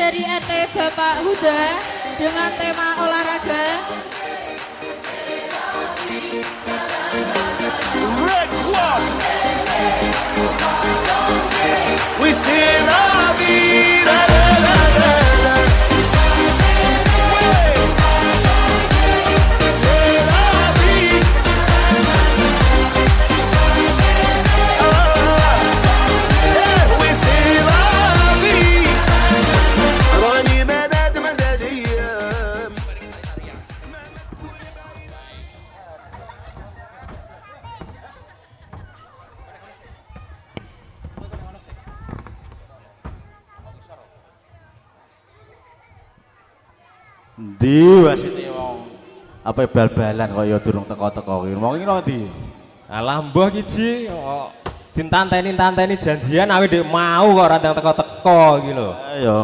dari RT Bapak Huda dengan tema olahraga. Red One. We say la vida, la la la la. C'est la vie. We say la vie. راني مدد مدد ايام. Ndi wasite wong apa bal-balan kaya durung teko-teko ki. Wong iki nang ndi? Alah mbah iki Ji, kok ditanteni janjian awe ndek mau kok ora teko-teko iki lho. Ayo.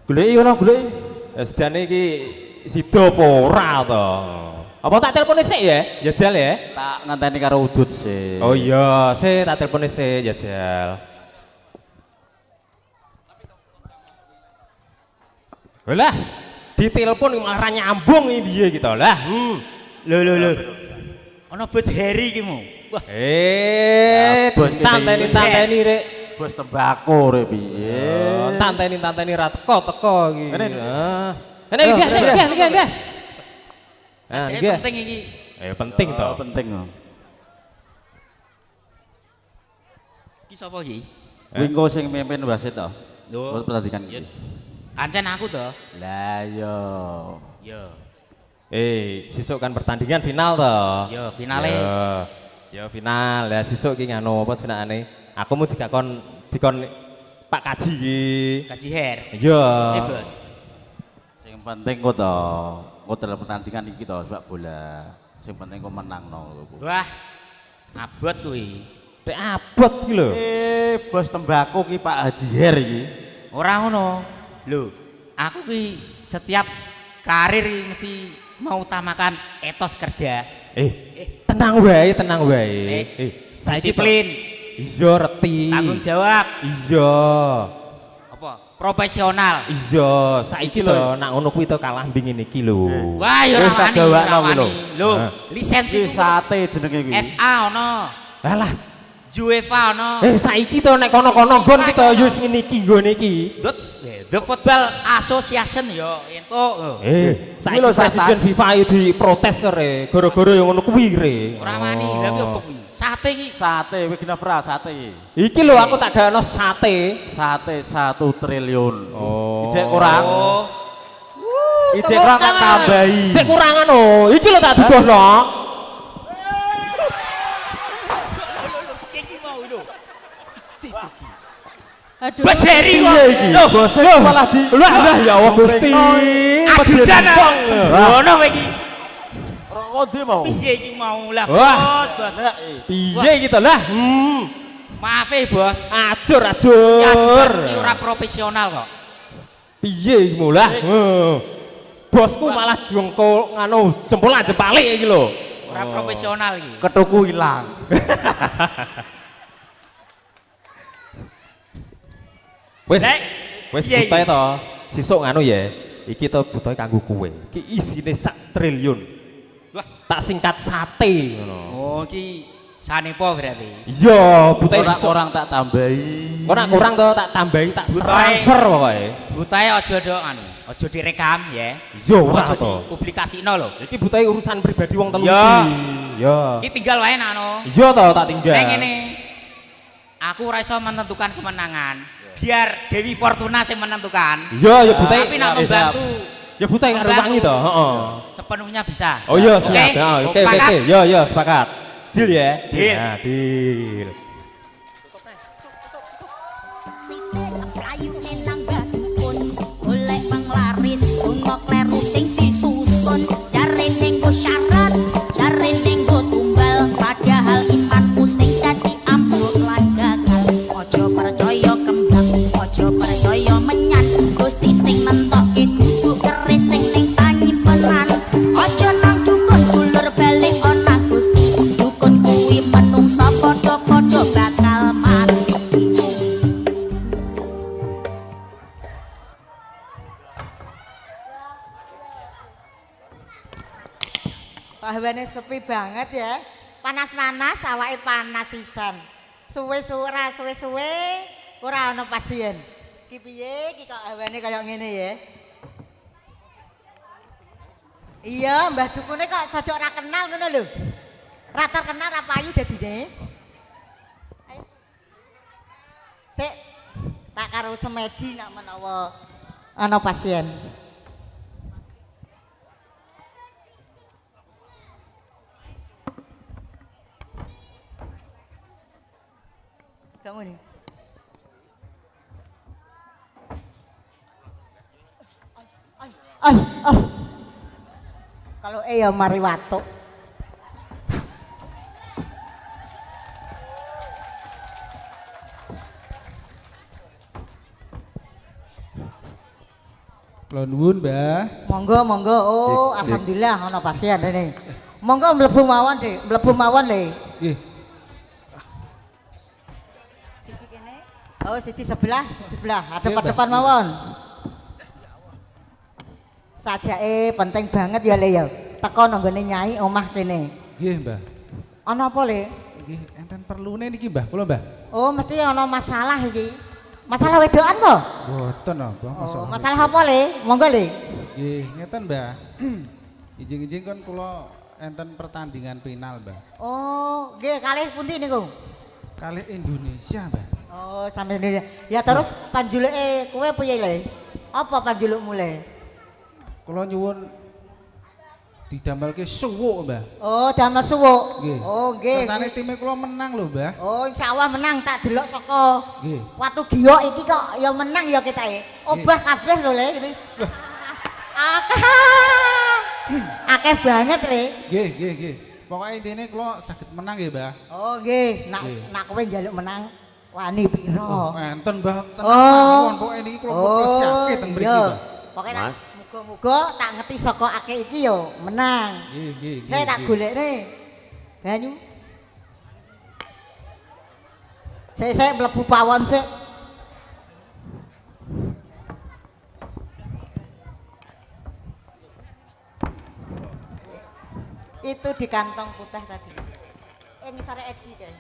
Goleki ngono goleki. Ya sedane iki sida apa ora to? Apa tak telepon sik ya? Jajal ya. Tak ngenteni karo udut sih. Oh iya, sik tak telepon sik jajal. Lah, ditelepon malah nyambung iki piye gitu lah. Lho. Ana bos Heri iki mu. Wah, bos kita tanteni rek. Bos tembako rek piye? Tanteni ra teko iki. Kene. Kene iki nggih. Ah, saya nggih. penting iki. Penting to. Penting. Iki sapa iki? Wingko sing mimpin wasit to. Lho. Pertandingan Ya, iki. Ancen aku to. Lah yo. Yo. Sesuk kan pertandingan final to. Yo, finale. Yo final. Ya sesuk ki nganu apa jenengane? Aku mau dikon Pak Kaji iki. Kaji Her. Iya. Bos. Sing penting kok to, kok dalam pertandingan iki to sepak bola. Sing penting kok menangno. Wah. Abot kuwi. Dek abot ki lho. Bos tembako ki Pak Haji Her iki. Ora ngono. Lho, aku ki setiap karir ki mesti mau utamakan etos kerja. Tenang wae. Saiki Disiplin, iya reti. tanggung jawab, Iya. apa? Profesional. Iya, saiki to nak ngono kuwi to kalah mbing ngene iki lho. Wah, ya Wis ora tak gawakno kuwi lho. Lho, lisensi Iki sate jenenge kuwi. FA ono, Alah, UEFA ono. saiki to nek kono-kono nggon ki to yo ngene iki nggone iki. The Football Association yo entuk. Saiki lho, presiden FIFA iki diprotes re, gara-gara yo ngono kuwi re. Ora wani, lha piye opo kuwi? Sate iki. Sate wis kena pra sate iki. Iki lho aku tak gawano sate. Sate 1 triliun. Oh. Ijek kurang. Oh, Ijek kurang tak tambahi. Cek kurangan oh, iki lho tak dudohno. iki mau lho. Aduh. Bos Heri kok. Iya iki. Loh, Bos malah di Lah ya Allah Gusti. ajudan ngono kowe iki. Rokok ndi mau? Piye iki mau lah, Wah. Bos. Piye gitu lah? Maaf Bos. Ajur. Ya ajudan ora profesional kok. Piye iki mulah? Bosku malah jengkol nganu jempolan jempalik iki lho. Ora profesional iki. Ketuku ilang. Wis Piye butuhe iki? to. Sesuk nganu ya. Iki to butuhe kanggo kowe. Iki isine 1 triliun. Wah, Tak singkat sate ngono. oh iki sanepo berarti. Iya, butuhe sesuk. Orang tak tambahi. Ora kurang to tak tambahi tak Butuhe. transfer pokoke. Butahe aja do anu, aja direkam ya. Iya ora Aja to. dipublikasikno lho. Iki butuhe urusan pribadi wong telu Iya. iki. Iya. Iki tinggal wae anu. Iya to tak tinggal. Nek ngene. Aku ora iso menentukan kemenangan. Biar Dewi Fortuna yang menentukan. Iya, ya butuhe. Tapi nak membantu Ya butuhe karo wangi to, heeh. sepenuhnya bisa. Oh iya Oke? siap. Ya, oke. Sepakat? Yo sepakat. Deal ya. Deal. Nah, deal. Kayu enang bakun golek manglaris lunga kleru sing disusun jare ning go syarat jare ning go tumbal padahal imanmu sing dadi ambruk langgangan aja percaya kembang aja percaya menyan Gusti sing nentokke kudu keris sing ning tanyimpenan aja nang dukun dulur balik ana Gusti dukun kuwi menungsa padha-padha bakal mati. Bahwane sepi banget ya. Panas-panas awake panas sisan. Suwe-suwe ora ana pasien. Ki piye ki kok hawane kaya ngene ya. Iya, Mbah Dukune kok sajok ora kenal ngono lho. Ra terkenal ra payu dadine. Ayo. Sik tak karo semedi nak menawa ana pasien. Kamu nih. Kalau ya mari watuk. Kula nuwun, Mbah. Monggo. Oh, alhamdulillah ana pasien rene. Monggo mlebu mawon, Dik. Mlebu mawon le. Nggih. Siji kene. Oh, siji sebelah. Hadep-hadepan mawon. Sajake penting banget ya Le ya. Teko nang gone nyai omah kene. Nggih, Mbah. Ana apa Le? Nggih, enten perlune niki, Mbah. Kula, Mbah. Oh, mesti ana masalah iki. Masalah wedokan po? Mboten apa Oh, masalah apa Le? Monggo Le. Nggih, ngeten, Mbah. Ijing-ijing kan kula enten pertandingan final, Mbah. Oh, nggih kalih pundi niku? Kalih Indonesia, Mbah. Oh, sampe Indonesia. Ya terus panjuluke kowe piye Le? Apa panjulukmu Le? Kula nyuwun didamelke suwuk, Mbah. Oh, damel suwuk. Nggih. Oh, nggih. Kersane time kula menang lho, Mbah. Oh, insyaallah menang tak delok saka Nggih. watu giok iki kok ya menang ya kitae. Obah kabeh lho Le iki. Akeh banget Le. Nggih. Pokoke intine kula saged menang nggih, Mbah. Oh, nggih. Nak kowe njaluk menang wani pira? Oh, enten, Mbah. Tenang Oh. mawon pokoke niki kula persiapke teng mriki, Mbah. Pokoke muga-muga tak ngerti saka akeh iki yo menang. Nggih. Saya tak golekne banyu. Saya mlebu pawon sik. Itu di kantong putih tadi. Ngisore Edi kae.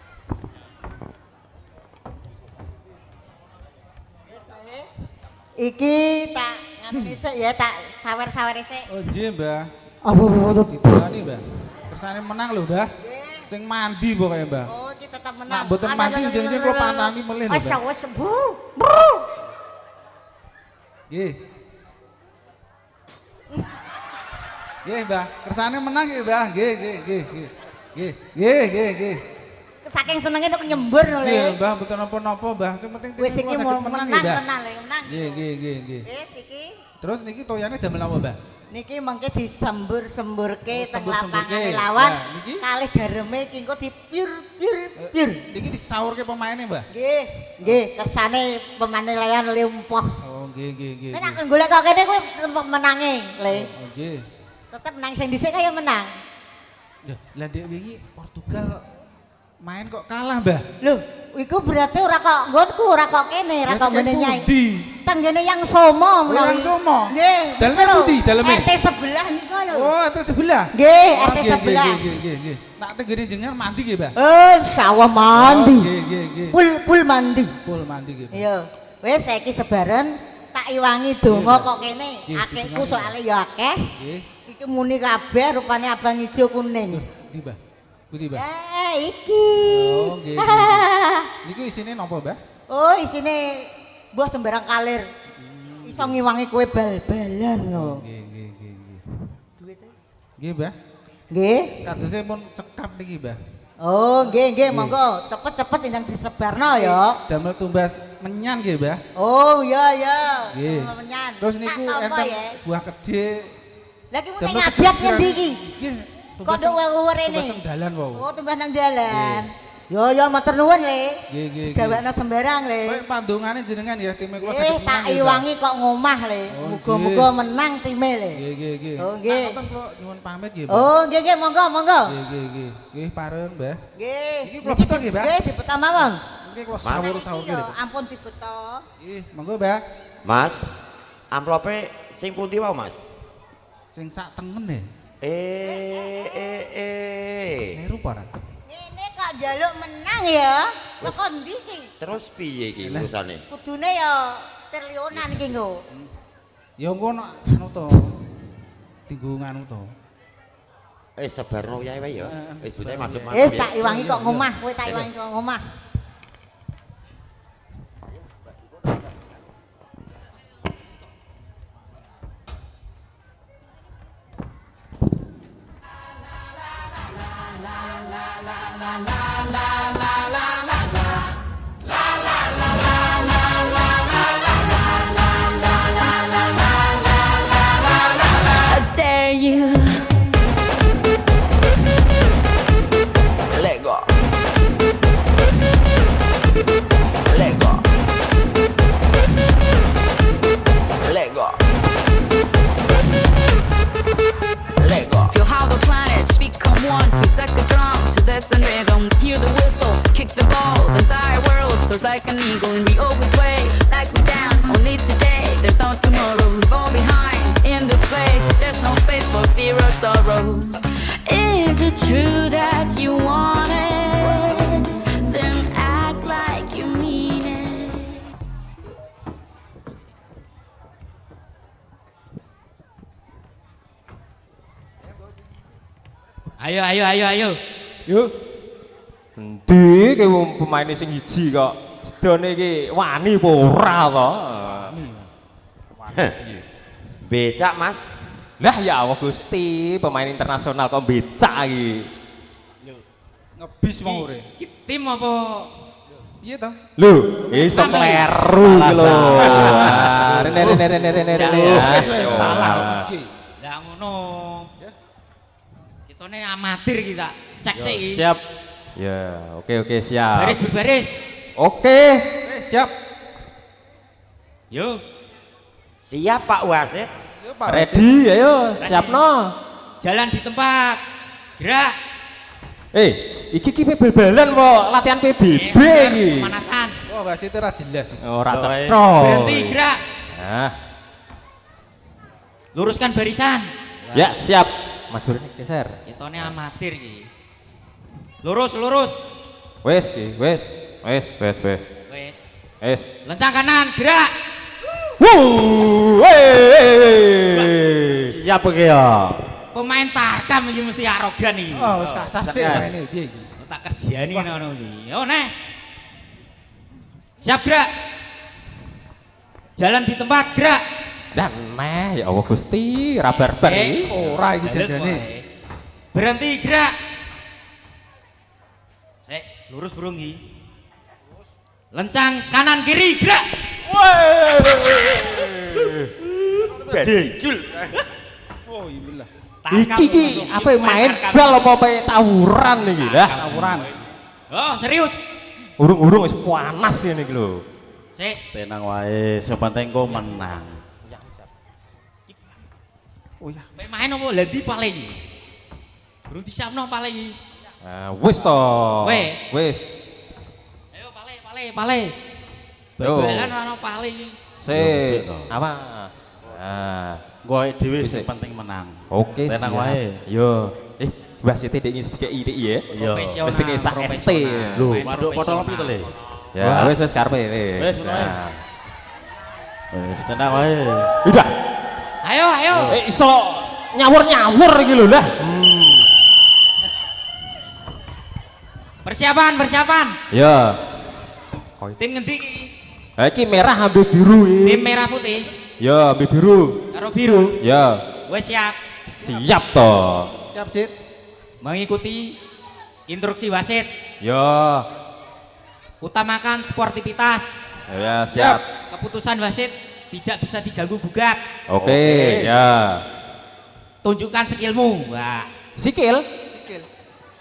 Iki tak ngene sik ya tak sawer-sawer sik. Oh, nggih, Mbah. Apa Ditani, Mbah. Kersane menang lho, Mbah. Sing mandi pokoke, Mbah. Oh, iki tetep menang. Nak mboten mandi jeneng kula panani melih lho, Wes Mbah. wes Bu. Nggih. Nggih, Mbah. Kersane menang nggih, Mbah. Nggih. Saking senenge nek nyembur lho Nggih, Le. Mbah, mboten napa-napa, Mbah. Sing penting Wis iki mau menang menang nggih, Mbah. tenan Le, menang. Nggih. Wis iki Terus niki toyane damel apa, Mbah? niki mengke disembur-semburke teng sembur-semburke. lapangane lawan. Nah, niki? Kalih gareme iki engko dipir. Niki disaurke pemaine, Mbah. Nggih, kersane pemaine layan lumpuh. Oh, nggih. Nek nak golek kok kene kowe tetep menange, Le. Oh, nggih. Tetep menang sing dhisik kaya menang. Lah ndek wingi Portugal kok main kok kalah, Mbah. Lho, iku berarti ora kok nggonku, ora kok kene, ora kok ngene nyai. Pundi? Tenggene yang Somo menawi. Yang Somo? Nggih. Daleme niku lho, pundi daleme? RT sebelah niku lho. Oh, itu sebelah. Nggih, Oh, RT sebelah. Nggih. Nak tenggene jenengan mandi nggih, Mbah. Insyaallah mandi. Oh, nggih. Pul mandi. Full mandi nggih. Mbah. Iya. Wis saiki sebaran tak iwangi donga kok kene. Nggih, Akehku ditungani. soalnya ya akeh. Nggih. Iki muni kabeh rupane abang ijo kuning. Ndi, Mbah? Pundi, Mbah? Iki. Oh, nggih. Niku isine napa, Mbah? Oh, isine mbah sembarang kalir. Iso ngiwangi kowe bal-balan lho. Nggih. Duite. Nggih, Mbah. Nggih. Kadose pun cekap niki, Mbah. Oh, nggih, monggo. Cepet-cepet indang disebarno ya. Damel tumbas menyan nggih, Mbah. Oh, iya. Nggih. Sama menyan. Terus niku Tak tampa enten ya. buah kedhe. Lagi muni damel ngabiat kepikiran. ngendi iki? Nggih. Kok nduk wewer Tumbas rene? teng dalan wae. Oh, tumbas nang dalan. Yo matur nuwun, Le. Nggih. Gawekno sembarang, Le. Kowe pandungane jenengan ya time kula Eh, tak iwangi kok ngomah, Le. Oh, Muga-muga menang time, Le. Nggih. Oh, nggih. Ngoten kula nyuwun pamit nggih, Mbah. Oh, nggih, monggo. Nggih. Nggih, pareng, Mbah. Nggih. Iki kula beto nggih, Mbah. Nggih, dipeta mawon. Niki kula sawur-sawur Yo, nggih. ampun dipeta. Nggih, monggo, Mbah. Mas, amplope sing pundi wae, Mas? Sing sak tengen ya. Niru parah. Ini kok njaluk menang ya. Saka ndi iki? Terus piye iki urusane? Kudune ya triliunan iki nggo. Ya engko anu to. Tinggu nganu to. Sebarno wae wae ya. Wis bocah madhep-madhep. Wis tak iwangi kok ngomah, kowe tak iwangi kok ngomah. Dare you? Let go. Let go. Let go. Let go. Feel how the planets become one. Hits like a drum to this and rhythm. Hear the whistle, kick the ball. The entire world soars like an eagle, and we all play like we dance. Only today, there's no tomorrow. We fall behind in this place. There's no space for fear or sorrow. Is it true that you want it? Then act like you mean it. Ayo. Yuk. Endi ki pemain sing hiji kok sedone iki wani apa ora to? Becak, Mas. Lah ya Allah Gusti, pemain internasional kok becak iki. Ngebis mau ore. Iki tim apa? Iya toh. Lho, iso kleru iki lho. Rene. Salah. Lah ngono. Kitone amatir kita. Cek sik. Siap. Ya, oke siap. Baris berbaris. Oke. Siap. Yo, Siap Pak Wasit. Yo Pak. Ready, ayo, siapno. jalan di tempat. Gerak. Iki bal-balan kok latihan PBB iki. Pemanasan. Oh, wasite ora jelas. Ora cetha. Berhenti gerak. Nah, Luruskan barisan. ya siap. Maju rene geser. Kitone amatir iki. Lurus. Wes. Lencang kanan, gerak. Siap iki ya. Pemain Tarkam iki mesti arogan iki. Oh, wis kasar sih ini piye iki. Tak kerjani ngono iki. Yo neh. Siap gerak. Jalan di tempat, gerak. Dan ya Allah Gusti, ra barbar iki. Ora iki Halus jajane. wae. Berhenti, gerak. Sek, lurus burung iki. Lencang kanan kiri, gerak. Jejul. Oh, iya. Iki ki apa main bal apa tawuran iki lah. Tawuran. Oh, serius. Urung-urung wis panas ngene iki lho. Sik, Tenang wae, sing penting kok menang. Oh iya. main apa lagi paling? Burung disiapno paling. Wis to. Wis. Ayo pale. Bal-balan ana paling. Sik, awas. Nah, Gue dhewe sing Bisa. penting menang. oke Tenang siap. wae. Yo, wasite dek ngisi dikeki ide ya. Iya. Mesti ngesak ST. Lho, maduk potong lebih to le. Ya, wis karepe wis. Wis, ngono ae. Nah. Wis tenang wae. Udah. Ayo. Iso nyawur-nyawur iki lho lah. Persiapan. Ya. Tim ngendi iki? Ha iki merah ambil biru iki. Tim merah putih Ya, ambil biru. karo biru. Ya, Wes siap siap to. Siap, Sit. mengikuti instruksi wasit. Ya. Utamakan sportivitas. Ya, siap. Keputusan wasit tidak bisa diganggu gugat. Oke, ya. Tunjukkan skillmu. Wah, Sikil.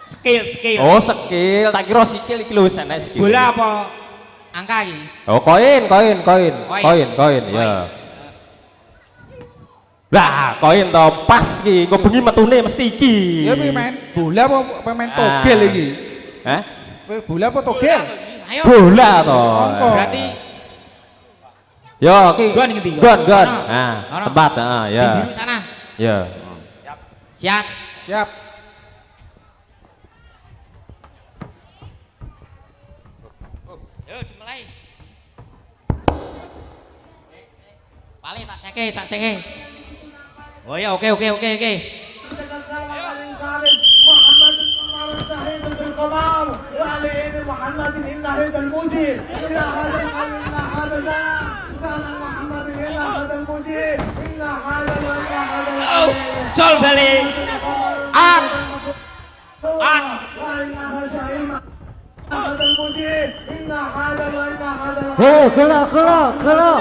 skill. Oh, skill. Tak kira sikil iki lho wis enak sikil. Bola apa? Angka iki. Oh, koin. Ya. Lah, koin to pas iki. Kok bengi metune mesti iki. Ya pemain bola apa pemain togel iki? Hah? Bola apa togel? Ayo. Bola to. Apa? Berarti Yo, iki. Gon ngendi, Gon. Gon? Nah, Ono. tempat, ya. tim biru sana. Ya. Siap. Siap. Yo dimulai. Pale tak ceke. Oh ya oke. Col balik. At. Hei, gelo.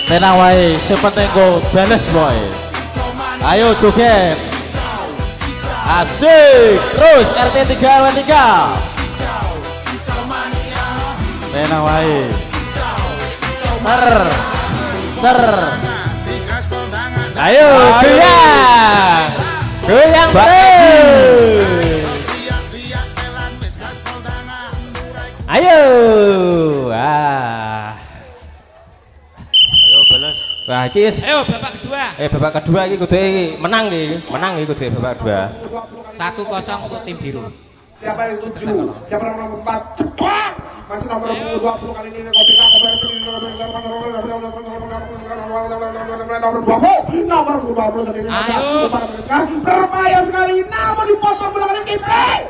Tenang wae, sepenting go bales boy. Ayo joget. Asik, terus RT 3 RW 3. Tenang wae. Ser. Ayo goyang terus. Ayo, Ayo bales. wah iki Ayo babak kedua. babak kedua iki kudu menang kudu babak kedua. 1-0 untuk tim biru. Siapa yang 7? Siapa yang nomor 4? Cepat! Masih nomor 20 kali ini nomor 20 berbahaya sekali namun dipotong belakang Kipling.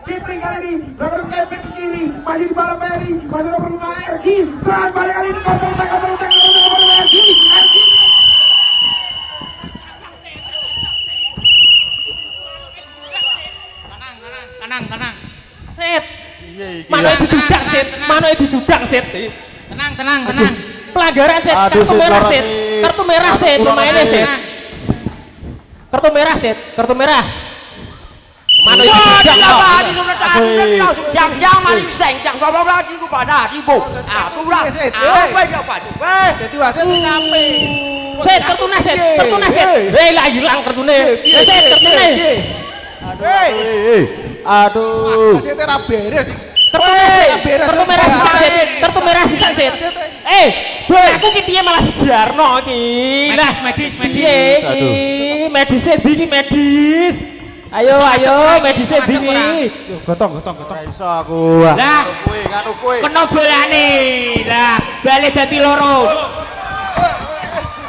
Kipling kali ini nomor Kipling ke kiri masih di bawah Mary masih nomor 5 Ergi serang balik kali ini kontrol Ergi. Tenang. Set. Mana itu judang set. Tenang. Pelanggaran set, Aduh, kartu merah set, pemainnya set. Kartu merah. Mana itu judang? Siang-siang maling seng-seng bawa lagi ku pada ibu. Aku lah. Jadi wasit kape. Set, kartunya set. Hei, lah hilang kartunya. Set, kartunya. Aduh. Wasitnya ra beres sih. Kartu merah sisa set. Aku ki piye malah dijarno iki. Medis. Medis. Ayo, medis dini. Gotong. Ora iso aku. Lah, nganu kowe. kena bolane. Lah, balik dadi loro.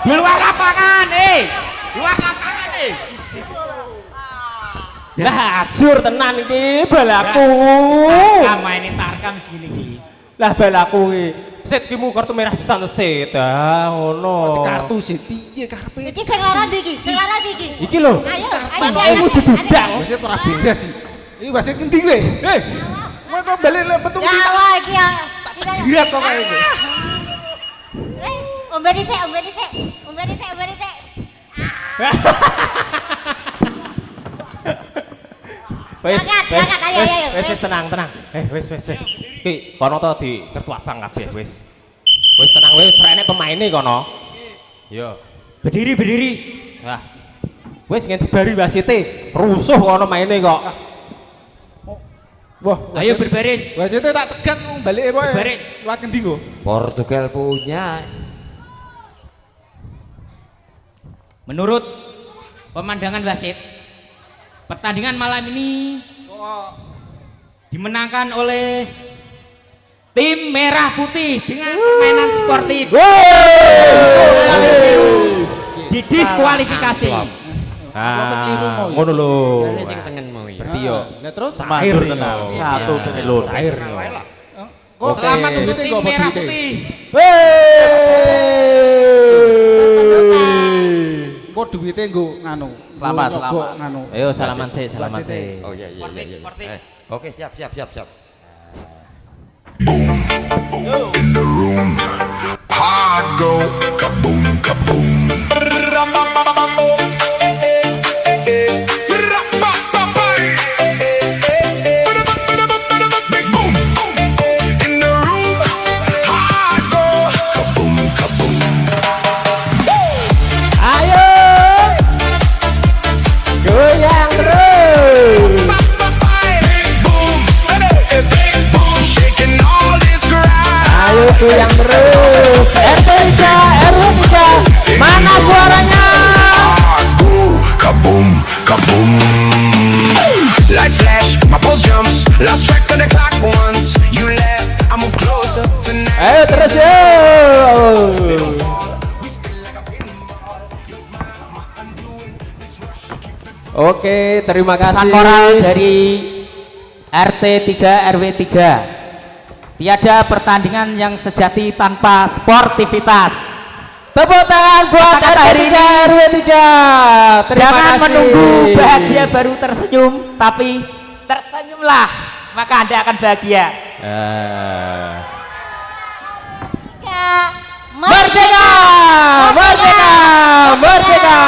Di luar lapangan, Lah, ajur tenan iki balaku. Mainin tarkam segini iki. Lah balaku iki. Set ki mu kartu merah sisa set. Ngono. Kartu sih piye karepe? Iki sing lara ndi iki? Iki lho. Ayo. Aku dudang. Wasit ora beres sih. Iki wasit ngendi kowe? Kowe kok balik petung Ya Allah iki ya. girat kok kae iki. Ombe dhisik. Wes tenang. Wes. Ki kono to di kertu abang kabeh wes. Wes tenang wes rene pemaine kono. Yo. Berdiri. Wah. Wes ngendi bari wasite. Rusuh kono maine kok. Wah, Ayo berbaris. wasitnya tak cegat balik kowe. Baris. Lewat ngendi go? Portugal punya. Menurut pemandangan wasit, pertandingan malam ini dimenangkan oleh tim merah putih dengan permainan sportif. Didiskualifikasi. Ngono lho. Jane sing tengen mau ya. Berarti yo. Lah terus Mandur tenan. 1 triliun. Cair. kok Selamat untuk tim merah putih. Kok duitnya nggo nganu. Selamat. Nganu. Ayo salaman sih. Oh iya. Sportif. Oke, siap. Hard go, kaboom, kaboom. Ram, bam, bam, bam, boom. Rap, bam, bam, bam. Big boom. In the room, hard go, kaboom, kaboom. Ayo goyang terus. Big boom, big boom. goyang terus. RT 3, RW 3, mana suaranya? Kaboom, kaboom. Lights flash, my pulse jumps. Lost track of the clock once you left. I move closer tonight. Ayo terus yo. Oke, terima kasih. Pesan moral dari RT 3 RW 3. Tiada pertandingan yang sejati tanpa sportivitas. Tepuk tangan buat RT 3 RW 3. Jangan kasih. menunggu bahagia baru tersenyum, tapi tersenyumlah maka Anda akan bahagia. Ya, Merdeka! Merdeka! Merdeka!